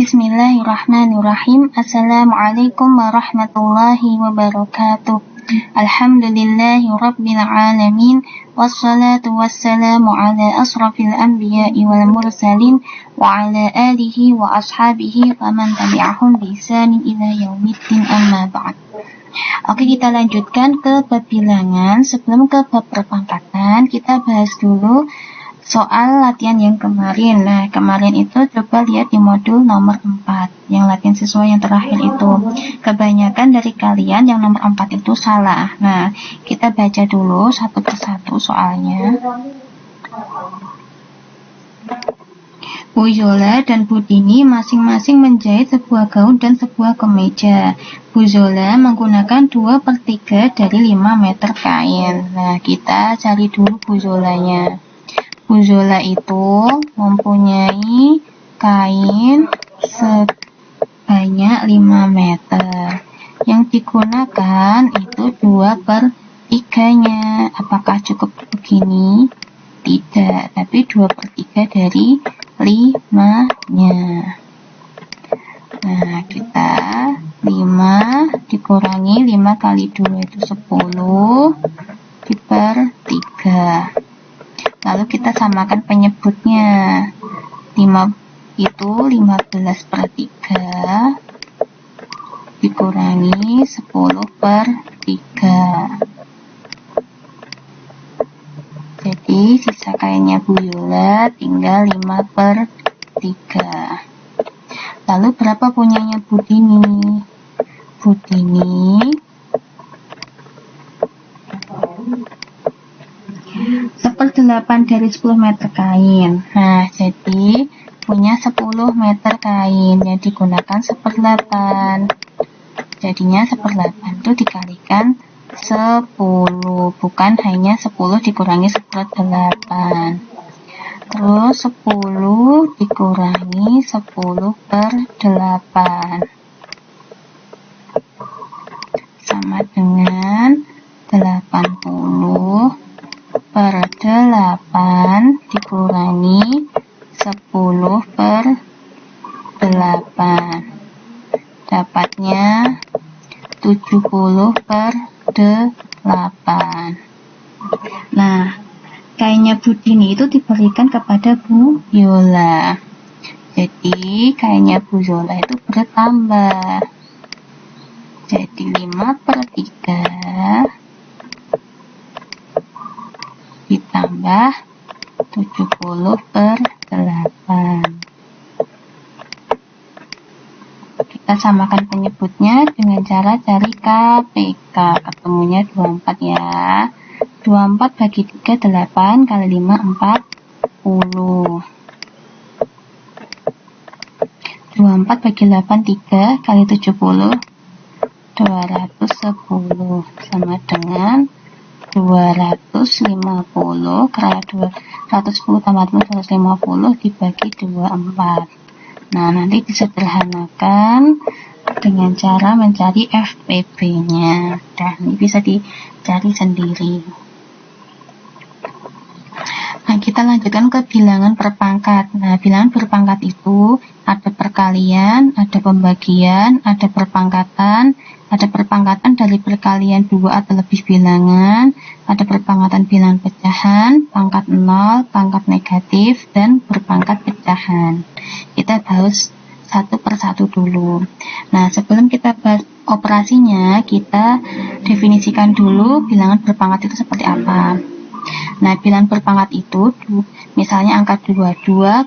Bismillahirrahmanirrahim. Assalamualaikum warahmatullahi wabarakatuh. Alhamdulillahi rabbil alamin. Wassalatu wassalamu ala asrafil anbiya'i wal mursalin wa ala alihi wa ashabihi wa man tabi'ahum bi ihsanin ila yaumiddin, amma ba'd. Oke, kita lanjutkan ke bab bilangan. Sebelum ke bab perpangkatan, kita bahas dulu soal latihan yang kemarin. Nah, kemarin itu coba lihat di modul nomor 4, yang latihan siswa yang terakhir itu. Kebanyakan dari kalian yang nomor 4 itu salah. Nah, kita baca dulu satu persatu soalnya. Bu Zola dan Bu Dini masing-masing menjahit sebuah gaun dan sebuah kemeja. Bu Zola menggunakan 2/3 dari 5 meter kain. Nah, kita cari dulu Bu Zolanya. Bu Zola itu mempunyai kain sebanyak 5 meter. Yang digunakan itu 2/3-nya. Apakah cukup begini? Tidak, tapi 2/3 dari 5-nya. Nah, kita 5 dikurangi 5 kali 2 itu 10 /3. Lalu kita samakan penyebutnya. 5 itu 15/3 dikurangi 10/3. Jadi sisa kainnya Bu Yola tinggal 5/3. Lalu berapa punyanya Bu Dini? Bu Dini 1/8 dari 10 meter kain. Nah, jadi punya 10 meter kain yang digunakan 1/8. Jadinya 1/8 itu dikalikan 10, bukan hanya 10 dikurangi 1/8. Terus 10 dikurangi 10/8 sama dengan 80/8 dikurangi 10/8. Dapatnya 70/8. Nah, kainnya Bu Dini itu diberikan kepada Bu Yola. Jadi kainnya Bu Yola itu bertambah. Jadi 5/3 ditambah 70/8. Kita samakan penyebutnya dengan cara cari KPK. Ketemunya 24 ya. 24 bagi 3 8 kali 5 40. 24 bagi 8 3 kali 70 210 sama dengan 250. Karena 210 tambah 250 dibagi 24. Nah, nanti disederhanakan dengan cara mencari FPB-nya. Dan ini bisa dicari sendiri. Nah, kita lanjutkan ke bilangan berpangkat. Nah, bilangan berpangkat itu ada perkalian, ada pembagian, ada perpangkatan, ada perpangkatan dari perkalian 2 atau lebih bilangan, ada perpangkatan bilangan pecahan, pangkat 0, pangkat negatif, dan berpangkat pecahan. Kita bahas satu persatu dulu. Nah, sebelum kita bahas operasinya, kita definisikan dulu bilangan berpangkat itu seperti apa. Nah, bilangan berpangkat itu misalnya angka 2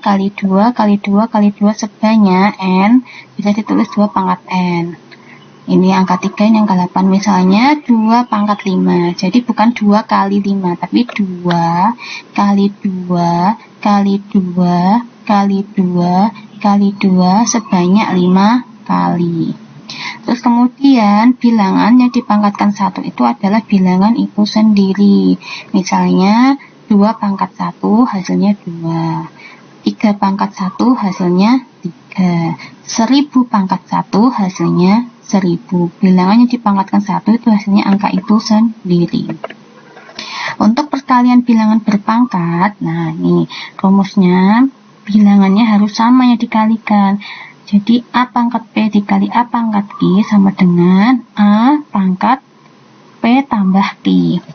kali 2 kali 2 kali 2 sebanyak n, bisa ditulis 2 pangkat n. Ini angka 3, ini angka 8. Misalnya 2 pangkat 5. Jadi bukan 2 kali 5, tapi 2 kali 2 kali 2 kali 2 kali 2 sebanyak 5 kali. Terus kemudian bilangan yang dipangkatkan 1 itu adalah bilangan itu sendiri. Misalnya 2 pangkat 1 hasilnya 2. 3 pangkat 1 hasilnya 3. 1000 pangkat 1 hasilnya 1000. Bilangan yang dipangkatkan 1 itu hasilnya angka itu sendiri. Untuk perkalian bilangan berpangkat, nah ini rumusnya, bilangannya harus sama yang dikalikan. Jadi A pangkat P dikali A pangkat Q sama dengan A pangkat P tambah Q.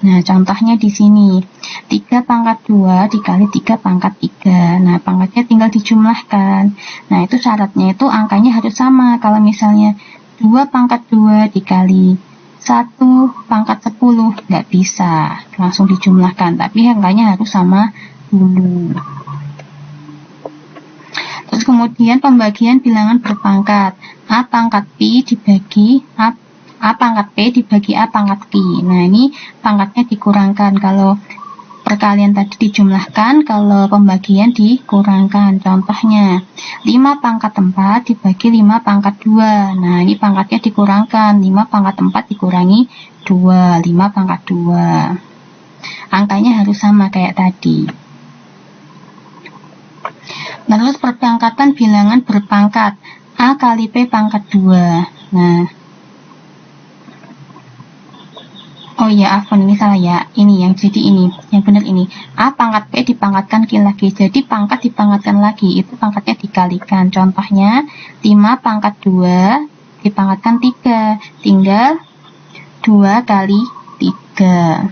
Nah, contohnya di sini. 3 pangkat 2 dikali 3 pangkat 3. Nah, pangkatnya tinggal dijumlahkan. Nah, itu syaratnya itu angkanya harus sama. Kalau misalnya 2 pangkat 2 dikali 1 pangkat 10, nggak bisa langsung dijumlahkan. Tapi angkanya harus sama dulu. Terus kemudian pembagian bilangan berpangkat. A pangkat P dibagi A pangkat P dibagi A pangkat Q. Nah, ini pangkatnya dikurangkan. Kalau perkalian tadi dijumlahkan, kalau pembagian dikurangkan. Contohnya, 5 pangkat 4 dibagi 5 pangkat 2. Nah, ini pangkatnya dikurangkan. 5 pangkat 4 dikurangi 2. 5 pangkat 2. Angkanya harus sama kayak tadi. Terus perpangkatan bilangan berpangkat. A kali P pangkat 2. Nah, oh iya, afwan, ini salah ya. Ini yang jadi ini, yang benar ini. A pangkat P dipangkatkan Q lagi. Jadi pangkat dipangkatkan lagi, itu pangkatnya dikalikan. Contohnya, 5 pangkat 2 dipangkatkan 3. Tinggal 2 kali 3.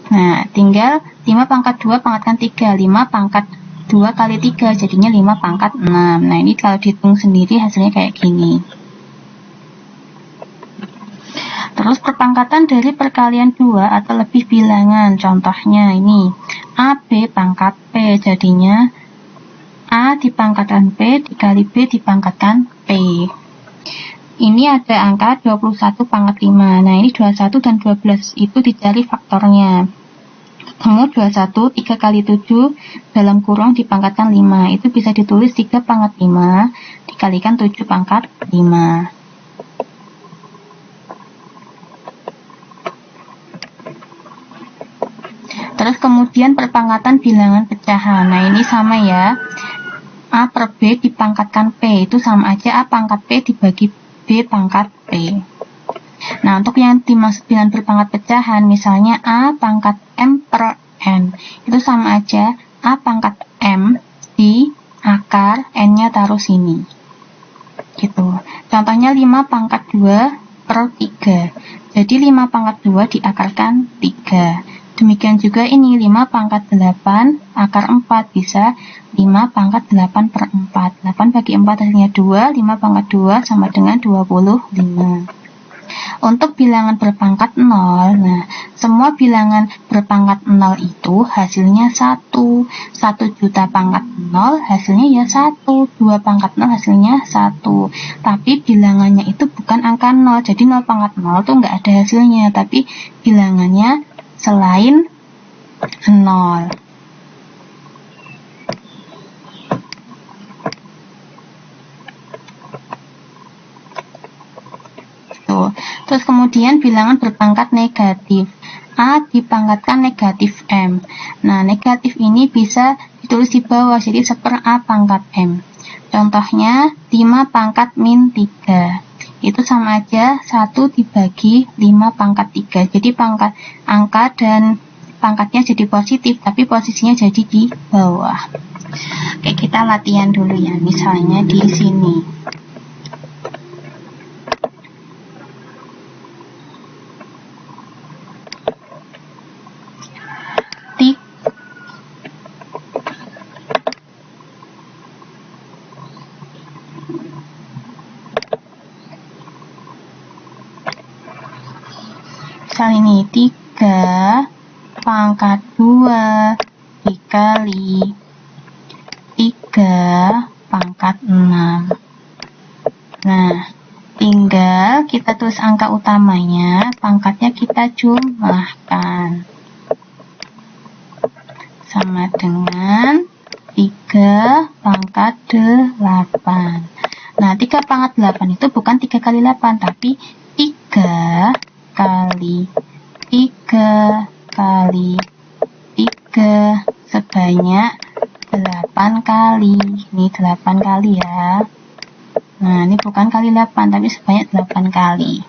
Nah, tinggal 5 pangkat 2 pangkatkan 3. 5 pangkat 2 kali 3, jadinya 5 pangkat 6. Nah, ini kalau dihitung sendiri hasilnya kayak gini. Terus perpangkatan dari perkalian 2 atau lebih bilangan. Contohnya ini, AB pangkat P, jadinya A dipangkatkan P dikali B dipangkatkan P. Ini ada angka 21 pangkat 5. Nah, ini 21 dan 12 itu dicari faktornya. Ketemu 21, 3 kali 7 dalam kurung dipangkatkan 5. Itu bisa ditulis 3 pangkat 5 dikalikan 7 pangkat 5. Terus kemudian perpangkatan bilangan pecahan. Nah, ini sama ya. A per B dipangkatkan P. Itu sama aja A pangkat P dibagi B pangkat P. Nah, untuk yang dimaksud bilangan berpangkat pecahan, misalnya A pangkat M per N. Itu sama aja A pangkat M di akar N-nya taruh sini. Gitu. Contohnya 5 pangkat 2 per 3. Jadi 5 pangkat 2 diakarkan 3. Demikian juga ini 5 pangkat 8 akar 4 bisa 5 pangkat 8 per 4. 8 bagi 4 hasilnya 2, 5 pangkat 2 sama dengan 25. Untuk bilangan berpangkat 0, nah, semua bilangan berpangkat 0 itu hasilnya 1. 1 juta pangkat 0 hasilnya ya 1. 2 pangkat 0 hasilnya 1. Tapi bilangannya itu bukan angka 0. Jadi 0 pangkat 0 tuh nggak ada hasilnya. Tapi bilangannya selain 0. Terus kemudian bilangan berpangkat negatif. A dipangkatkan negatif M. Nah, negatif ini bisa ditulis di bawah, jadi seper A pangkat M. Contohnya 5 pangkat min 3. Itu sama aja 1 dibagi 5 pangkat 3. Jadi pangkat angka dan pangkatnya jadi positif, tapi posisinya jadi di bawah. Oke, kita latihan dulu ya. Misalnya di sini. Misal ini 3 pangkat 2 dikali 3 pangkat 6. Nah, tinggal kita tulis angka utamanya, pangkatnya kita jumlahkan. Sama dengan 3 pangkat 8. Nah, 3 pangkat 8 itu bukan 3 kali 8, tapi 3 kali 3 kali 3 sebanyak 8 kali. Ini 8 kali ya. Nah, ini bukan kali 8, tapi sebanyak 8 kali.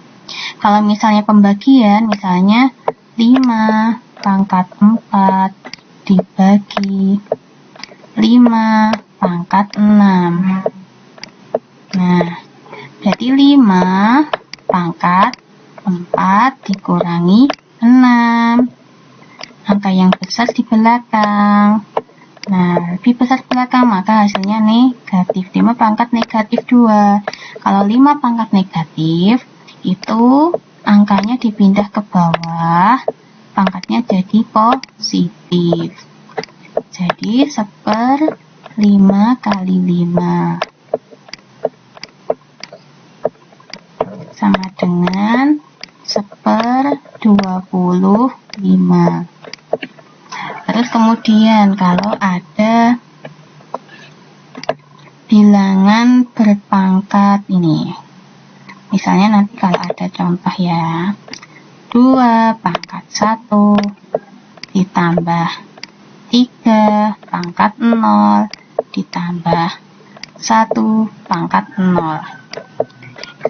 Kalau misalnya pembagian, misalnya 5 pangkat 4 dibagi 5 pangkat 6. Nah, berarti 5 pangkat 4 dikurangi 6. Angka yang besar di belakang. Nah, lebih besar belakang, maka hasilnya negatif. 5 pangkat negatif 2. Kalau 5 pangkat negatif, itu angkanya dipindah ke bawah, pangkatnya jadi positif. Jadi 1/5 kali 5 sama dengan 1/25. Terus kemudian kalau ada bilangan berpangkat ini, misalnya nanti kalau ada contoh ya, 2 pangkat 1 ditambah 3 pangkat 0 ditambah 1 pangkat 0.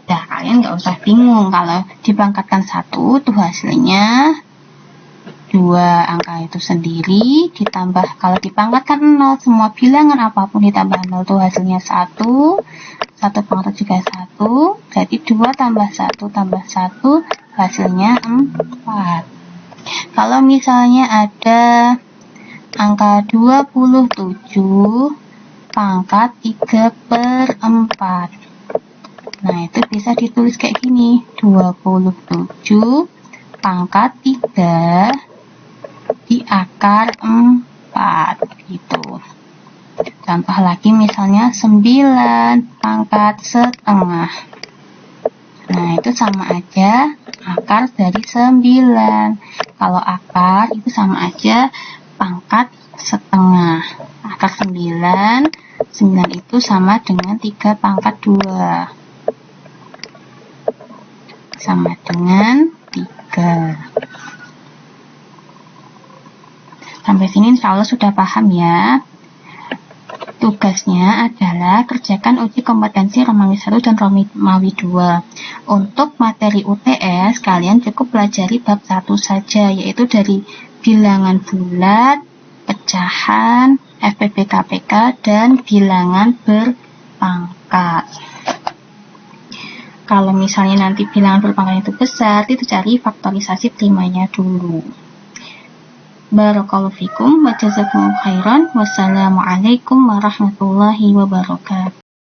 Nah, kalian nggak usah bingung, kalau dipangkatkan 1 tuh hasilnya 2 angka itu sendiri ditambah, kalau dipangkatkan 0, semua bilangan apapun ditambah 0 tuh hasilnya 1 pangkat juga 1, jadi 2 tambah 1 tambah 1 hasilnya 4. Kalau misalnya ada angka 27 pangkat 3/4, nah itu bisa ditulis kayak gini, 27 pangkat 3 di akar 4 gitu. Contoh lagi misalnya 9 pangkat setengah. Nah, itu sama aja akar dari 9. Kalau akar itu sama aja pangkat setengah. Akar 9 itu sama dengan 3 pangkat 2. Sama dengan 3. Sampai sini insya Allah sudah paham ya. Tugasnya adalah kerjakan uji kompetensi Romawi 1 dan Romawi 2. Untuk materi UTS, kalian cukup pelajari bab 1 saja, yaitu dari bilangan bulat, pecahan, FPB KPK, dan bilangan berpangkat. Kalau misalnya nanti bilangan berpangkat itu besar, itu cari faktorisasi primanya dulu. Barakallahu fikum wa jazakumullahu khairan. Wassalamualaikum warahmatullahi wabarakatuh.